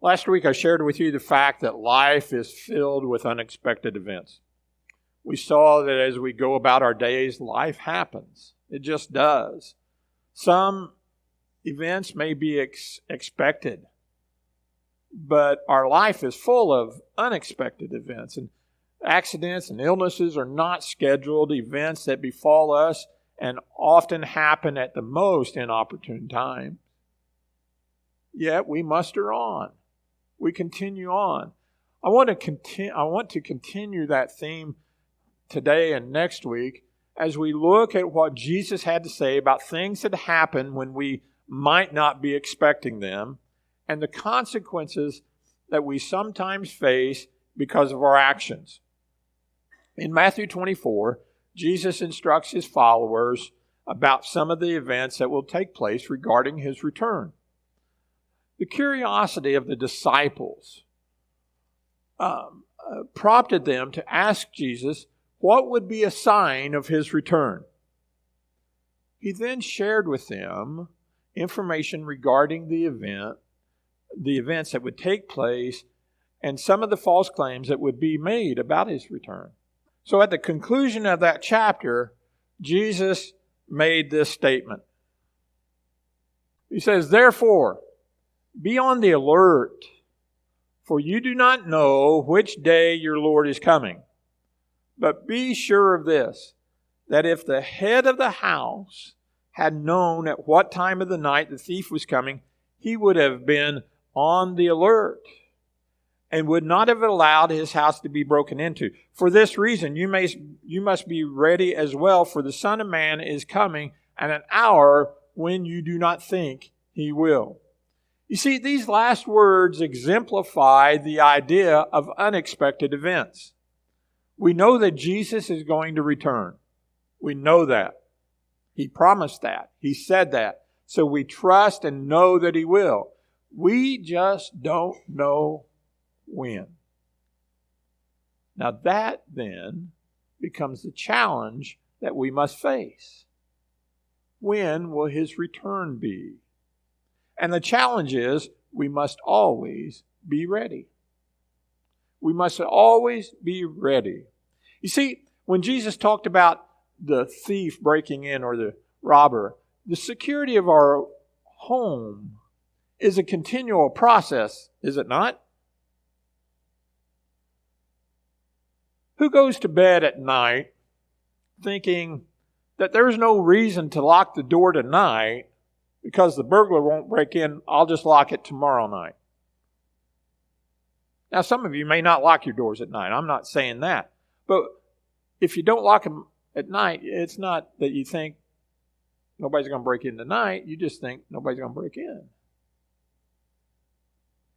Last week I shared with you the fact that life is filled with unexpected events. We saw that as we go about our days, life happens. It just does. Some events may be expected, but our life is full of unexpected events. And accidents and illnesses are not scheduled events that befall us and often happen at the most inopportune time. Yet we muster on. We continue on. I want to continue that theme today and next week as we look at what Jesus had to say about things that happen when we might not be expecting them and the consequences that we sometimes face because of our actions. In Matthew 24, Jesus instructs his followers about some of the events that will take place regarding his return. The curiosity of the disciples prompted them to ask Jesus what would be a sign of his return. He then shared with them information regarding the events that would take place, and some of the false claims that would be made about his return. So at the conclusion of that chapter, Jesus made this statement. He says, "Therefore, be on the alert, for you do not know which day your Lord is coming. But be sure of this, that if the head of the house had known at what time of the night the thief was coming, he would have been on the alert and would not have allowed his house to be broken into. For this reason, you must be ready as well, for the Son of Man is coming at an hour when you do not think he will." You see, these last words exemplify the idea of unexpected events. We know that Jesus is going to return. We know that. He promised that. He said that. So we trust and know that he will. We just don't know when. Now that then becomes the challenge that we must face. When will his return be? And the challenge is we must always be ready. We must always be ready. You see, when Jesus talked about the thief breaking in or the robber, the security of our home is a continual process, is it not? Who goes to bed at night thinking that there's no reason to lock the door tonight because the burglar won't break in, I'll just lock it tomorrow night? Now, some of you may not lock your doors at night. I'm not saying that. But if you don't lock them at night, it's not that you think nobody's going to break in tonight. You just think nobody's going to break in.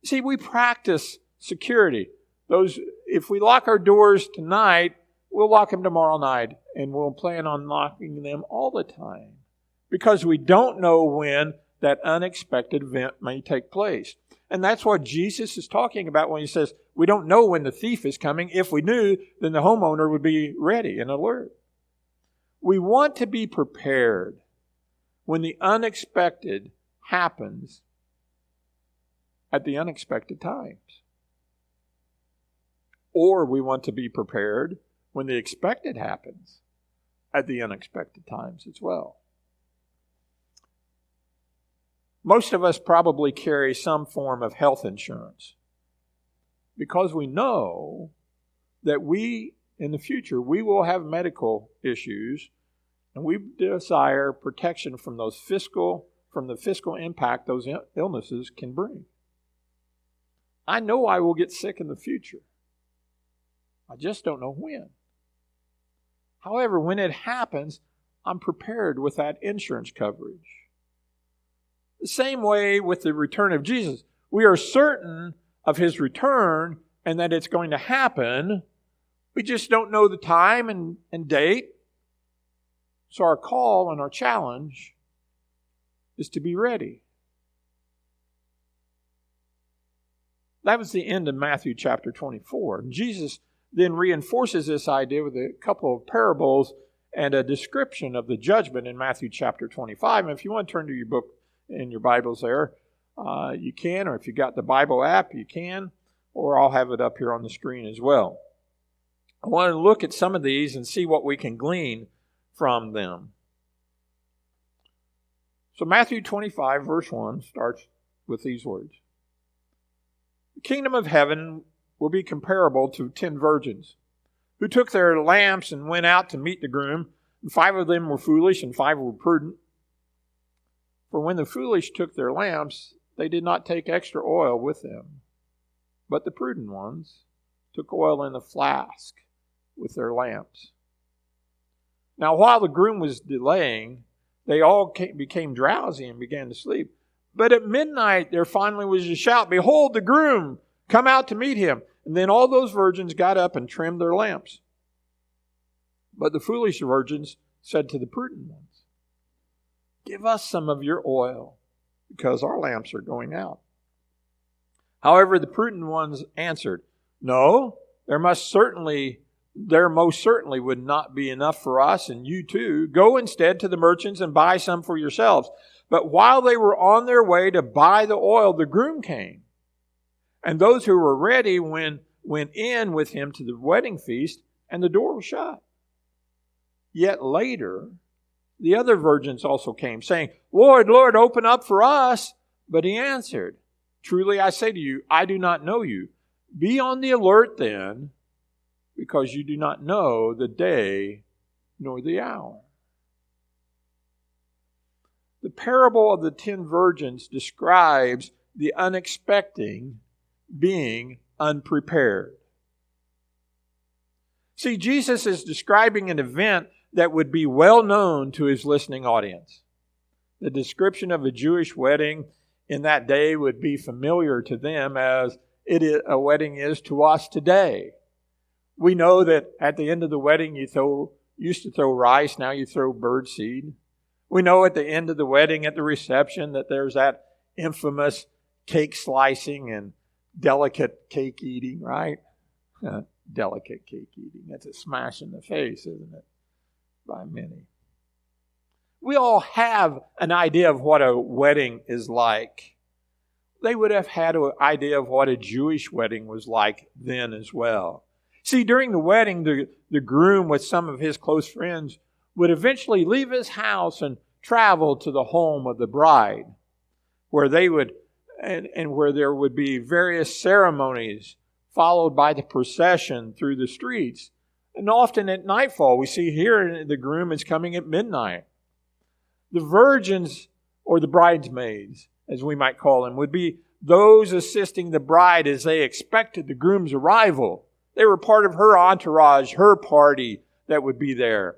See, we practice security. If we lock our doors tonight, we'll lock them tomorrow night, and we'll plan on locking them all the time because we don't know when that unexpected event may take place. And that's what Jesus is talking about when he says, we don't know when the thief is coming. If we knew, then the homeowner would be ready and alert. We want to be prepared when the unexpected happens at the unexpected times. Or we want to be prepared when the expected happens at the unexpected times as well. Most of us probably carry some form of health insurance because we know that in the future, we will have medical issues, and we desire protection from the fiscal impact those illnesses can bring. I know I will get sick in the future. I just don't know when. However, when it happens, I'm prepared with that insurance coverage. The same way with the return of Jesus. We are certain of his return and that it's going to happen. We just don't know the time and date. So our call and our challenge is to be ready. That was the end of Matthew chapter 24. And Jesus then reinforces this idea with a couple of parables and a description of the judgment in Matthew chapter 25. And if you want to turn to your book in your Bibles there, you can, or if you got the Bible app, you can, or I'll have it up here on the screen as well. I want to look at some of these and see what we can glean from them. So Matthew 25, verse 1 starts with these words. The kingdom of heaven will be comparable to 10 virgins who took their lamps and went out to meet the groom. And 5 of them were foolish and 5 were prudent. For when the foolish took their lamps, they did not take extra oil with them. But the prudent ones took oil in a flask with their lamps. Now while the groom was delaying, they all became drowsy and began to sleep. But at midnight there finally was a shout, "Behold, the groom! Come out to meet him." And then all those virgins got up and trimmed their lamps. But the foolish virgins said to the prudent ones, "Give us some of your oil, because our lamps are going out." However, the prudent ones answered, "No, there most certainly would not be enough for us and you too. Go instead to the merchants and buy some for yourselves." But while they were on their way to buy the oil, the groom came. And those who were ready went in with him to the wedding feast, and the door was shut. Yet later, the other virgins also came, saying, "Lord, Lord, open up for us." But he answered, "Truly I say to you, I do not know you. Be on the alert then, because you do not know the day nor the hour." The parable of the 10 virgins describes the unexpected being unprepared. See, Jesus is describing an event that would be well known to his listening audience. The description of a Jewish wedding in that day would be familiar to them as a wedding is to us today. We know that at the end of the wedding you used to throw rice, now you throw bird seed. We know at the end of the wedding, at the reception, that there's that infamous cake slicing and delicate cake eating, right? Delicate cake eating. That's a smash in the face, isn't it? By many. We all have an idea of what a wedding is like. They would have had an idea of what a Jewish wedding was like then as well. See, during the wedding, the groom with some of his close friends would eventually leave his house and travel to the home of the bride, where they would and where there would be various ceremonies followed by the procession through the streets. And often at nightfall, we see here the groom is coming at midnight. The virgins, or the bridesmaids, as we might call them, would be those assisting the bride as they expected the groom's arrival. They were part of her entourage, her party that would be there.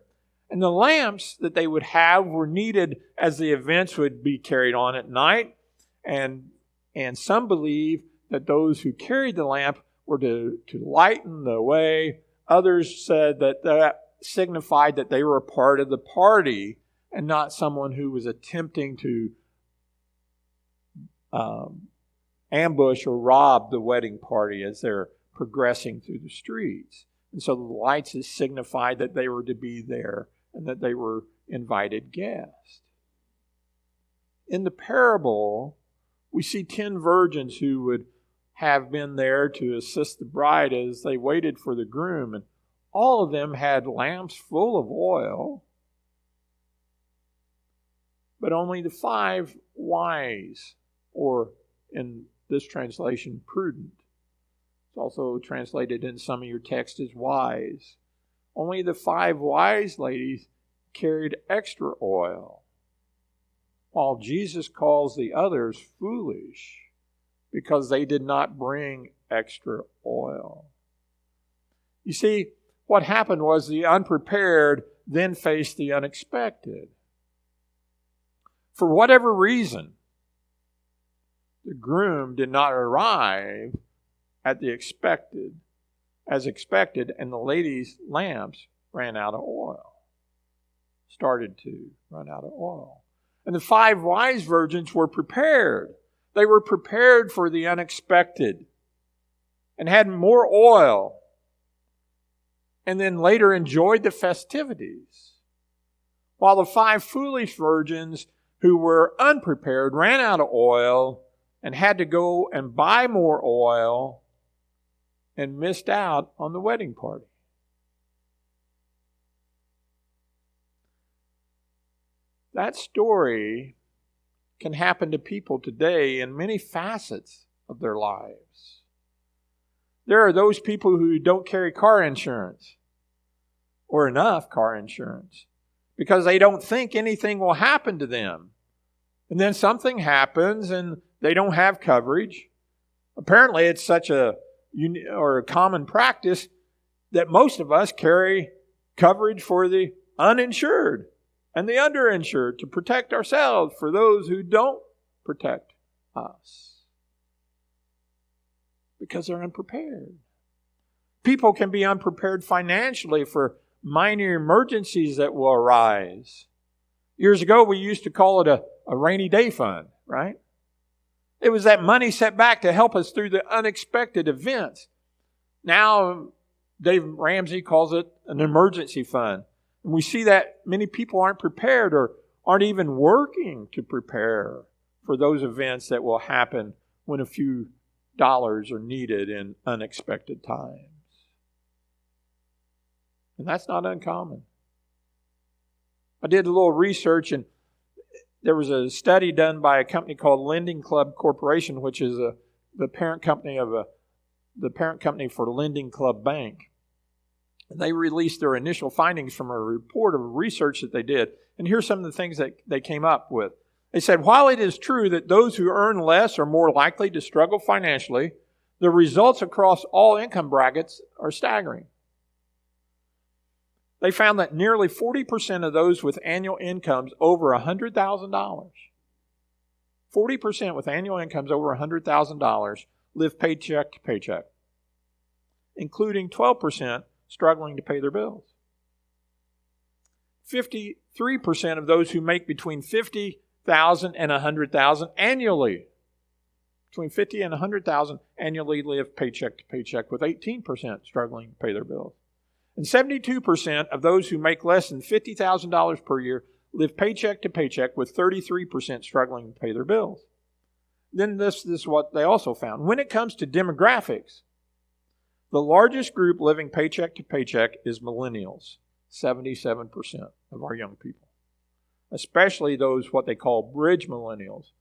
And the lamps that they would have were needed as the events would be carried on at night. And some believe that those who carried the lamp were to lighten the way. Others said that signified that they were a part of the party and not someone who was attempting to ambush or rob the wedding party as they're progressing through the streets. And so the lights signified that they were to be there and that they were invited guests. In the parable, we see 10 virgins who would have been there to assist the bride as they waited for the groom. And all of them had lamps full of oil, but only the 5 wise, or in this translation, prudent. It's also translated in some of your text as wise. Only the 5 wise ladies carried extra oil, while Jesus calls the others foolish because they did not bring extra oil. You see, what happened was the unprepared then faced the unexpected. For whatever reason, the groom did not arrive at the expected, and the ladies' lamps ran out of oil. Started to run out of oil. And the 5 wise virgins were prepared. They were prepared for the unexpected and had more oil, and then later enjoyed the festivities. While the 5 foolish virgins who were unprepared ran out of oil and had to go and buy more oil and missed out on the wedding party. That story can happen to people today in many facets of their lives. There are those people who don't carry car insurance or enough car insurance because they don't think anything will happen to them. And then something happens and they don't have coverage. Apparently it's such a common practice that most of us carry coverage for the uninsured and the underinsured to protect ourselves for those who don't protect us because they're unprepared. People can be unprepared financially for minor emergencies that will arise. Years ago, we used to call it a rainy day fund, right? It was that money set back to help us through the unexpected events. Now, Dave Ramsey calls it an emergency fund. And we see that many people aren't prepared or aren't even working to prepare for those events that will happen when a few dollars are needed in unexpected times. And that's not uncommon. I did a little research, and there was a study done by a company called Lending Club Corporation, which is the parent company for Lending Club Bank. And they released their initial findings from a report of research that they did. And here's some of the things that they came up with. They said, while it is true that those who earn less are more likely to struggle financially, the results across all income brackets are staggering. They found that nearly 40% of those with annual incomes over $100,000, 40% with annual incomes over $100,000 live paycheck to paycheck, including 12% struggling to pay their bills. 53% of those who make between $50,000 and $100,000 annually, between $50,000 and $100,000 annually live paycheck to paycheck, with 18% struggling to pay their bills. And 72% of those who make less than $50,000 per year live paycheck to paycheck, with 33% struggling to pay their bills. Then this is what they also found. When it comes to demographics, the largest group living paycheck to paycheck is millennials, 77% of our young people, especially those what they call bridge millennials,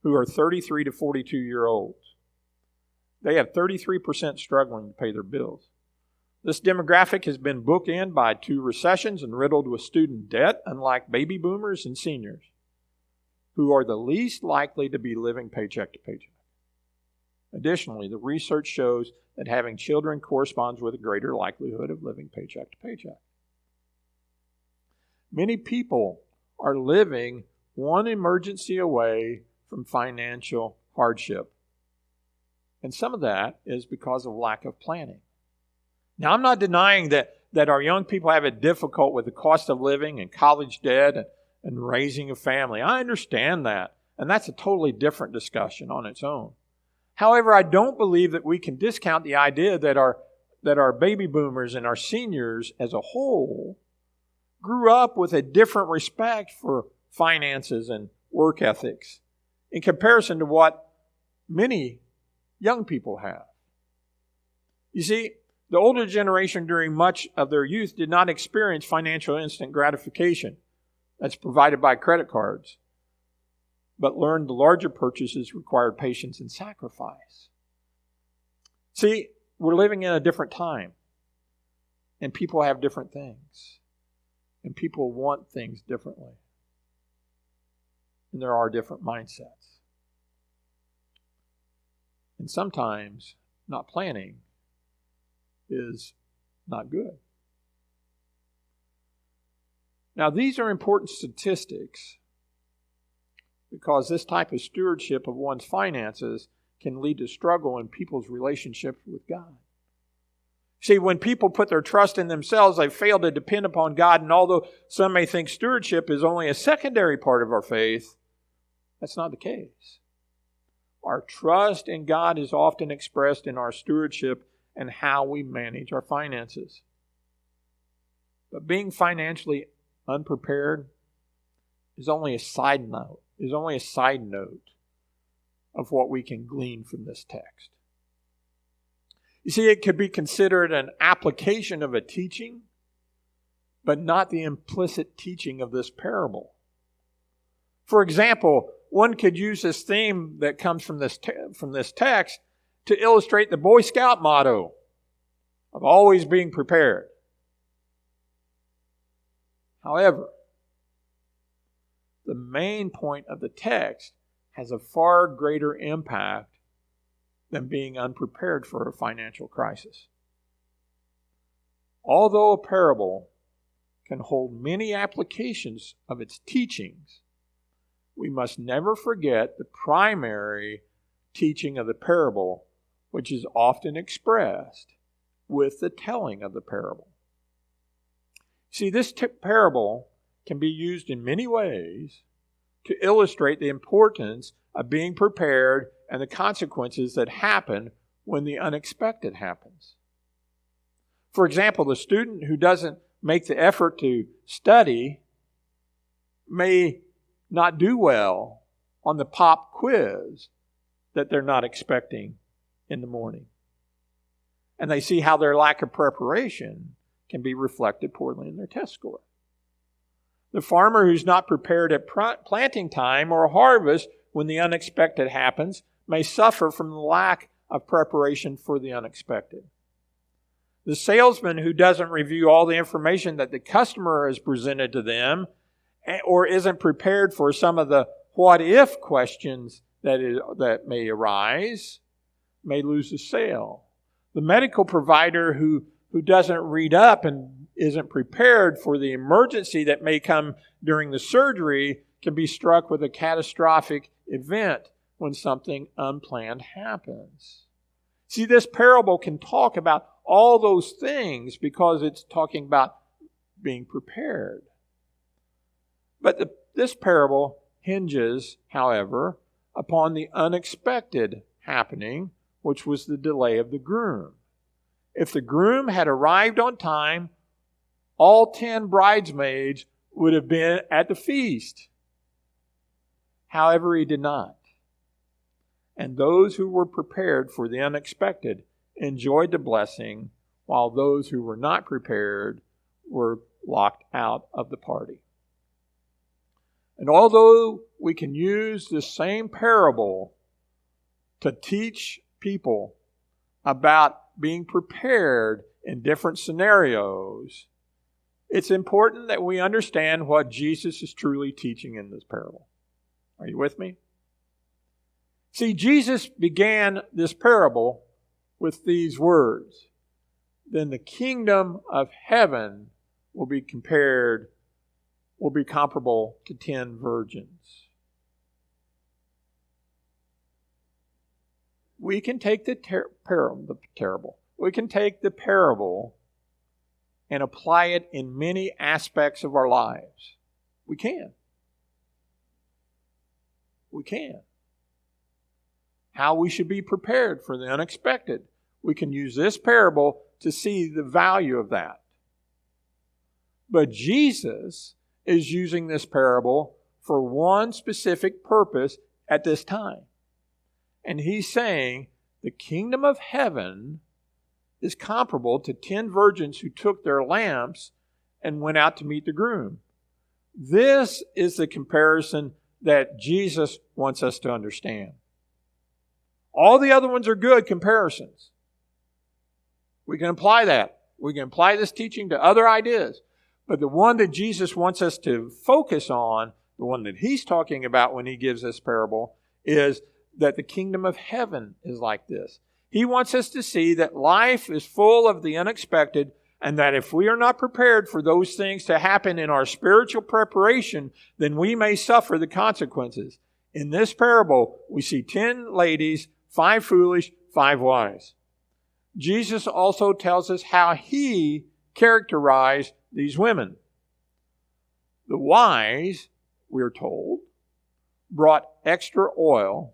who are 33 to 42-year-olds. They have 33% struggling to pay their bills. This demographic has been bookended by 2 recessions and riddled with student debt, unlike baby boomers and seniors, who are the least likely to be living paycheck to paycheck. Additionally, the research shows that having children corresponds with a greater likelihood of living paycheck to paycheck. Many people are living one emergency away from financial hardship. And some of that is because of lack of planning. Now, I'm not denying that our young people have it difficult with the cost of living and college debt and raising a family. I understand that. And that's a totally different discussion on its own. However, I don't believe that we can discount the idea that our baby boomers and our seniors as a whole grew up with a different respect for finances and work ethics in comparison to what many young people have. You see, the older generation during much of their youth did not experience financial instant gratification that's provided by credit cards, but learned the larger purchases required patience and sacrifice. See, we're living in a different time, and people have different things, and people want things differently, and there are different mindsets. And sometimes not planning is not good. Now, these are important statistics because this type of stewardship of one's finances can lead to struggle in people's relationships with God. See, when people put their trust in themselves, they fail to depend upon God. And although some may think stewardship is only a secondary part of our faith, that's not the case. Our trust in God is often expressed in our stewardship and how we manage our finances. But being financially unprepared is only a side note of what we can glean from this text. You see, it could be considered an application of a teaching, but not the implicit teaching of this parable. For example, one could use this theme that comes from this text to illustrate the Boy Scout motto of always being prepared. However, the main point of the text has a far greater impact than being unprepared for a financial crisis. Although a parable can hold many applications of its teachings, we must never forget the primary teaching of the parable, which is often expressed with the telling of the parable. See, this parable can be used in many ways to illustrate the importance of being prepared and the consequences that happen when the unexpected happens. For example, the student who doesn't make the effort to study may not do well on the pop quiz that they're not expecting in the morning. And they see how their lack of preparation can be reflected poorly in their test score. The farmer who's not prepared at planting time or harvest when the unexpected happens may suffer from the lack of preparation for the unexpected. The salesman who doesn't review all the information that the customer has presented to them or isn't prepared for some of the what-if questions that may arise may lose the sale. The medical provider who doesn't read up and isn't prepared for the emergency that may come during the surgery can be struck with a catastrophic event when something unplanned happens. See, this parable can talk about all those things because it's talking about being prepared. But this parable hinges, however, upon the unexpected happening, which was the delay of the groom. If the groom had arrived on time, all 10 bridesmaids would have been at the feast. However, he did not. And those who were prepared for the unexpected enjoyed the blessing, while those who were not prepared were locked out of the party. And although we can use the same parable to teach people about being prepared in different scenarios, it's important that we understand what Jesus is truly teaching in this parable. Are you with me? See, Jesus began this parable with these words: "Then the kingdom of heaven will be comparable to 10 virgins." We can take the parable and apply it in many aspects of our lives. We can. How we should be prepared for the unexpected. We can use this parable to see the value of that. But Jesus is using this parable for one specific purpose at this time. And he's saying the kingdom of heaven is comparable to 10 virgins who took their lamps and went out to meet the groom. This is the comparison that Jesus wants us to understand. All the other ones are good comparisons. We can apply that. We can apply this teaching to other ideas. But the one that Jesus wants us to focus on, the one that he's talking about when he gives this parable, is that the kingdom of heaven is like this. He wants us to see that life is full of the unexpected, and that if we are not prepared for those things to happen in our spiritual preparation, then we may suffer the consequences. In this parable, we see 10 ladies, 5 foolish, 5 wise. Jesus also tells us how he characterized these women. The wise, we're told, brought extra oil,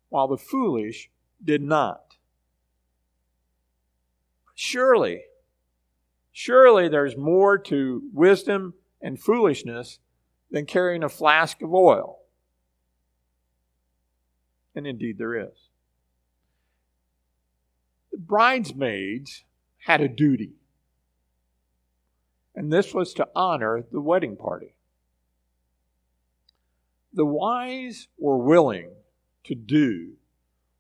while the foolish did not. Surely there's more to wisdom and foolishness than carrying a flask of oil. And indeed there is. The bridesmaids had a duty. And this was to honor the wedding party. The wise were willing to do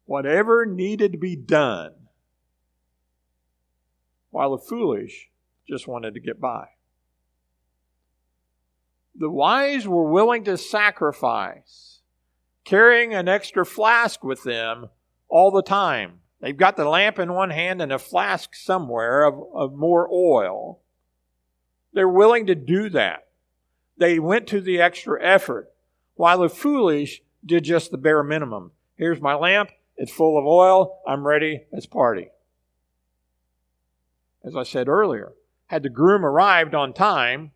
whatever needed to be done, while the foolish just wanted to get by. The wise were willing to sacrifice, carrying an extra flask with them all the time. They've got the lamp in one hand and a flask somewhere of more oil. They're willing to do that. They went to the extra effort, while the foolish did just the bare minimum. Here's my lamp. It's full of oil. I'm ready. Let's party. As I said earlier, had the groom arrived on time,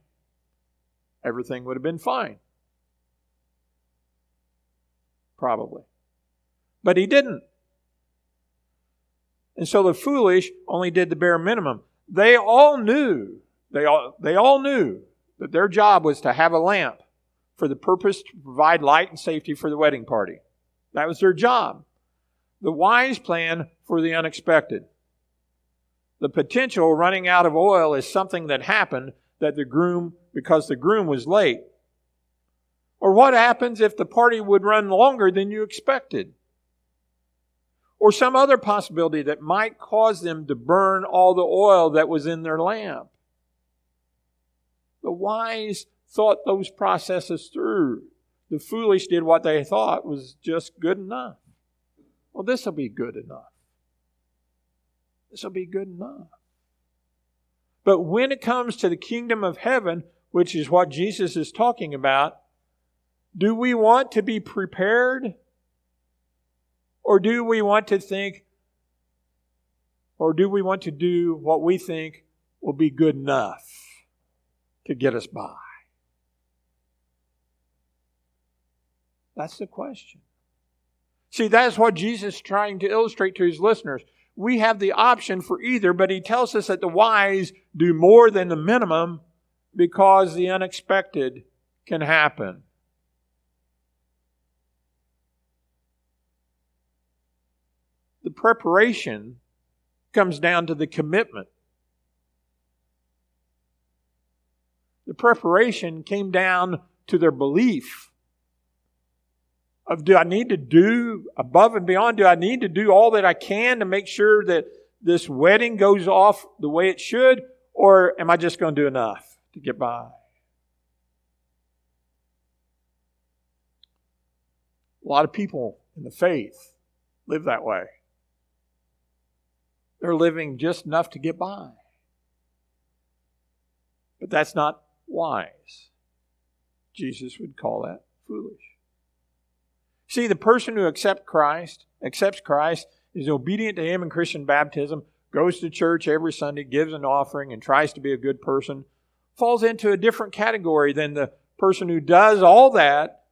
everything would have been fine. Probably. But he didn't. And so the foolish only did the bare minimum. They all knew that their job was to have a lamp for the purpose to provide light and safety for the wedding party. That was their job. The wise plan for the unexpected. The potential running out of oil is something that happened because the groom was late. Or what happens if the party would run longer than you expected? Or some other possibility that might cause them to burn all the oil that was in their lamp. The wise thought those processes through. The foolish did what they thought was just good enough. Well, this will be good enough. This will be good enough. But when it comes to the kingdom of heaven, which is what Jesus is talking about, do we want to be prepared? Or do we want to do what we think will be good enough to get us by? That's the question. See, that's what Jesus is trying to illustrate to his listeners. We have the option for either, but he tells us that the wise do more than the minimum because the unexpected can happen. The preparation comes down to the commitment. The preparation came down to their belief of, do I need to do above and beyond? Do I need to do all that I can to make sure that this wedding goes off the way it should? Or am I just going to do enough to get by? A lot of people in the faith live that way. They're living just enough to get by. But that's not wise. Jesus would call that foolish. See, the person who accepts Christ, is obedient to Him in Christian baptism, goes to church every Sunday, gives an offering, and tries to be a good person, falls into a different category than the person who does all that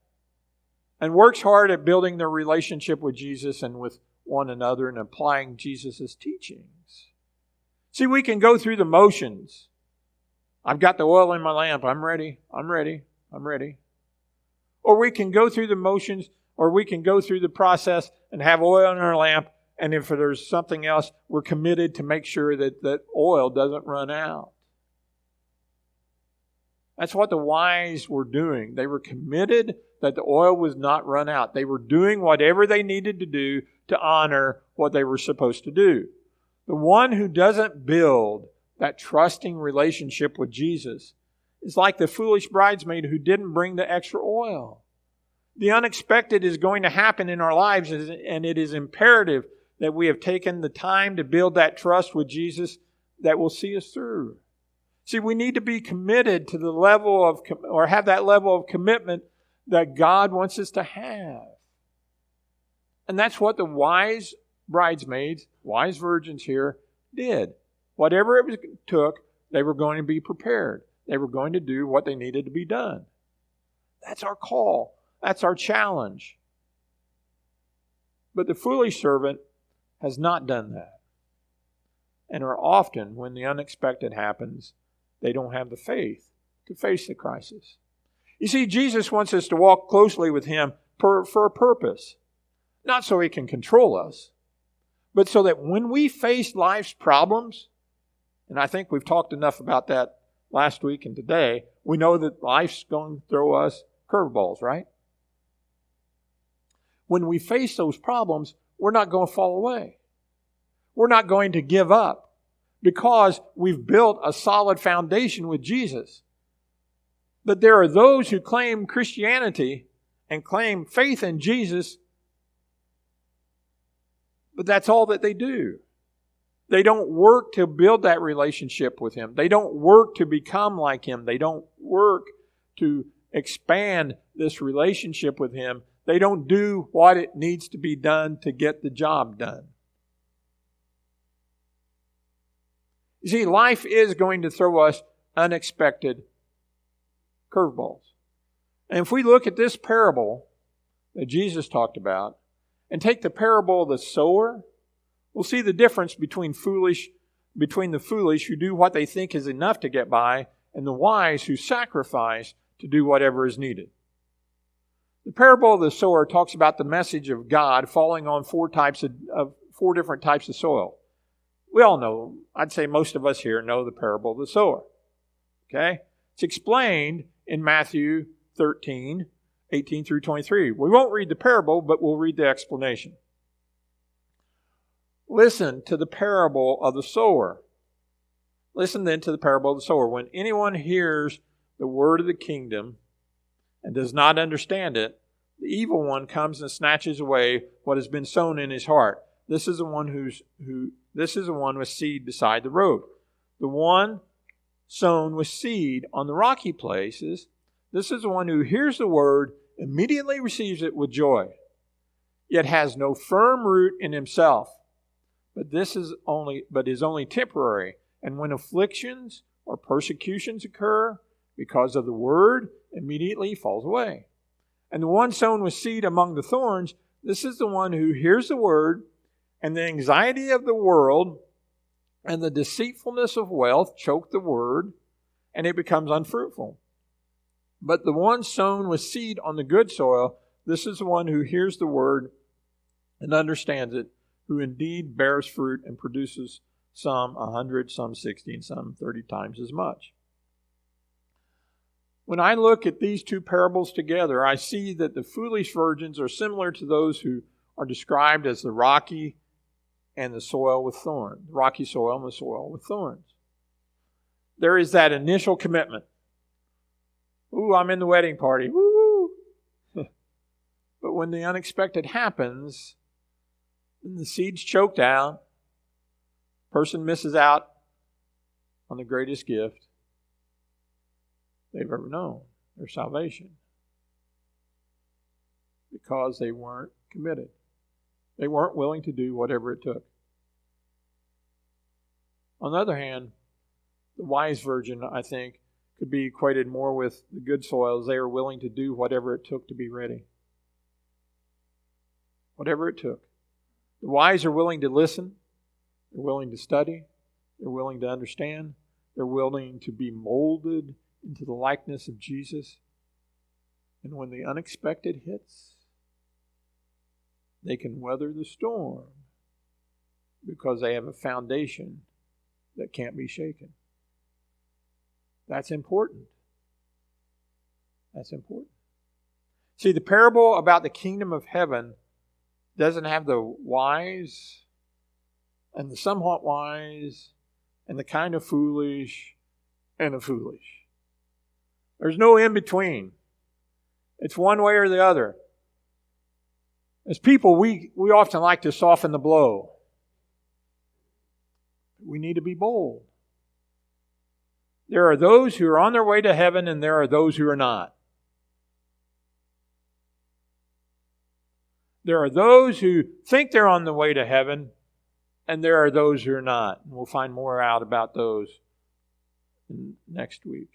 and works hard at building their relationship with Jesus and with one another and applying Jesus' teachings. See, we can go through the motions. I've got the oil in my lamp. I'm ready. Or we can go through the motions, or we can go through the process and have oil in our lamp, and if there's something else, we're committed to make sure that that oil doesn't run out. That's what the wise were doing. They were committed that the oil was not run out. They were doing whatever they needed to do to honor what they were supposed to do. The one who doesn't build that trusting relationship with Jesus is like the foolish bridesmaid who didn't bring the extra oil. The unexpected is going to happen in our lives, and it is imperative that we have taken the time to build that trust with Jesus that will see us through. See, we need to be committed to the level of, or have that level of commitment that God wants us to have. And that's what the wise bridesmaids, wise virgins here, did. Whatever it took, they were going to be prepared. They were going to do what they needed to be done. That's our call. That's our challenge. But the foolish servant has not done that. And are often, when the unexpected happens, they don't have the faith to face the crisis. You see, Jesus wants us to walk closely with Him for a purpose. Not so He can control us, but so that when we face life's problems, and I think we've talked enough about that last week and today, we know that life's going to throw us curveballs, right? When we face those problems, we're not going to fall away. We're not going to give up because we've built a solid foundation with Jesus. But there are those who claim Christianity and claim faith in Jesus, but that's all that they do. They don't work to build that relationship with Him. They don't work to become like Him. They don't work to expand this relationship with Him. They don't do what it needs to be done to get the job done. You see, life is going to throw us unexpected curveballs. And if we look at this parable that Jesus talked about and take the parable of the sower, we'll see the difference between the foolish who do what they think is enough to get by and the wise who sacrifice to do whatever is needed. The parable of the sower talks about the message of God falling on four different types of soil. We all know, I'd say most of us here know the parable of the sower. Okay? It's explained in Matthew 13, 18 through 23. We won't read the parable, but we'll read the explanation. Listen to the parable of the sower. Listen then to the parable of the sower. When anyone hears the word of the kingdom and does not understand it, the evil one comes and snatches away what has been sown in his heart. This is the one with seed beside the road. The one sown with seed on the rocky places, this is the one who hears the word, immediately receives it with joy, yet has no firm root in himself. But is only temporary. And when afflictions or persecutions occur because of the word, immediately falls away. And the one sown with seed among the thorns, this is the one who hears the word, and the anxiety of the world and the deceitfulness of wealth choke the word, and it becomes unfruitful. But the one sown with seed on the good soil, this is the one who hears the word and understands it, who indeed bears fruit and produces some 100, some 60, and some 30 times as much. When I look at these two parables together, I see that the foolish virgins are similar to those who are described as the rocky and the soil with thorns. Rocky soil and the soil with thorns. There is that initial commitment. Ooh, I'm in the wedding party. Woo! But when the unexpected happens, and the seed's choked out, person misses out on the greatest gift they've ever known, their salvation. Because they weren't committed. They weren't willing to do whatever it took. On the other hand, the wise virgin, I think, could be equated more with the good soil, as they are willing to do whatever it took to be ready. Whatever it took. The wise are willing to listen. They're willing to study. They're willing to understand. They're willing to be molded into the likeness of Jesus. And when the unexpected hits, they can weather the storm because they have a foundation that can't be shaken. That's important. That's important. See, the parable about the kingdom of heaven doesn't have the wise and the somewhat wise and the kind of foolish and the foolish. There's no in between. It's one way or the other. As people, we often like to soften the blow. We need to be bold. There are those who are on their way to heaven, and there are those who are not. There are those who think they're on the way to heaven, and there are those who are not. And we'll find more out about those next week.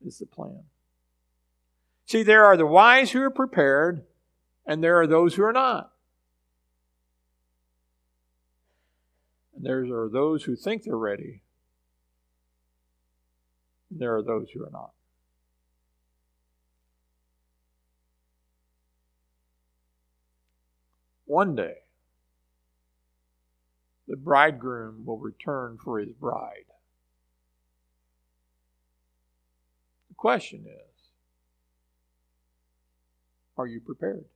Is the plan. See, there are the wise who are prepared, and there are those who are not. And there are those who think they're ready, and there are those who are not. one day the bridegroom will return for his bride. The question is, are you prepared?